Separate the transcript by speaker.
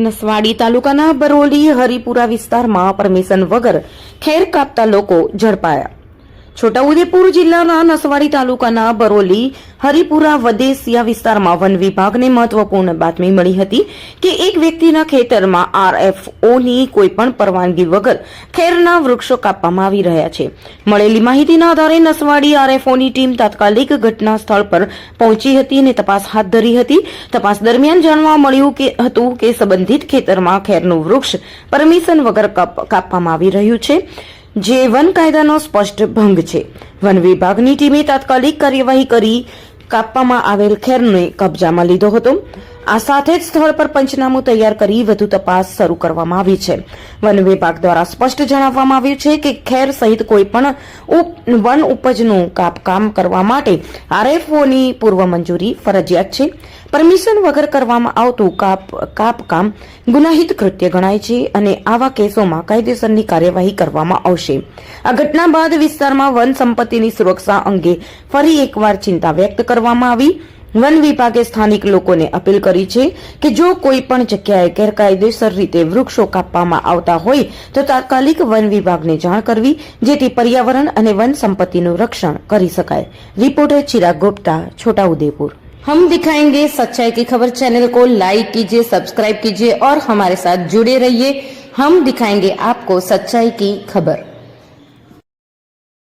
Speaker 1: નસવાડી તાલુકાના બરોલી હરિપુરા વિસ્તારમાં પરમિશન વગર ખેર કાપતા લોકો ઝડપાયા. છોટાઉદેપુર જિલ્લાના નસવાડી તાલુકાના બરોલી હરિપુરા વદેસિયા વિસ્તારમાં વન વિભાગને મહત્વપૂર્ણ બાતમી મળી હતી કે એક વ્યક્તિના ખેતરમાં આરએફઓની કોઈપણ પરવાનગી વગર ખેરના વૃક્ષો કાપવામાં આવી રહ્યા છે. મળેલી માહિતીના આધારે નસવાડી આરએફઓની ટીમ તાત્કાલિક ઘટના સ્થળ પર પહોંચી હતી અને તપાસ હાથ ધરી હતી. તપાસ દરમિયાન જાણવા મળ્યું હતું કે સંબંધિત ખેતરમાં ખેરનું વૃક્ષ પરમિશન વગર કાપવામાં આવી રહ્યું છે, જે વન કાયદાનો સ્પષ્ટ ભંગ છે. વન વિભાગની ટીમે તાત્કાલિક કાર્યવાહી કરી કાપવામાં આવેલ ખેરને કબજામાં લીધો હતો. આ સાથે જ સ્થળ પર પંચનામું તૈયાર કરી વધુ તપાસ શરૂ કરવામાં આવી છે. વન વિભાગ દ્વારા સ્પષ્ટ જણાવવામાં આવ્યું છે કે ખેર સહિત કોઈપણ વન ઉપજનું કાપકામ કરવા માટે આરએફઓની પૂર્વ મંજૂરી ફરજિયાત છે. પરમિશન વગર કરવામાં આવતું કાપકામ ગુનાહિત કૃત્ય ગણાય છે અને આવા કેસોમાં કાયદેસરની કાર્યવાહી કરવામાં આવશે. આ ઘટના બાદ વિસ્તારમાં વન સંપત્તિની સુરક્ષા અંગે ફરી એકવાર ચિંતા વ્યક્ત કરવામાં આવી. વન વિભાગે સ્થાનિક લોકોને અપીલ કરી છે કે જો કોઈ પણ જગ્યાએ ગેરકાયદેસર રીતે વૃક્ષો કાપવામાં આવતા હોય તો તાત્કાલિક વન વિભાગને જાણ કરવી, જેથી પર્યાવરણ અને વન સંપત્તિનું રક્ષણ કરી શકાય. રિपोर्टर चिराग गुप्ता, छोटाउदेपुर. हम दिखाएंगे सच्चाई की खबर चैनल को लाइक कीजिए, सब्सक्राइब कीजिए और हमारे साथ जुड़े रहिए. हम दिखाएंगे आपको सच्चाई की खबर.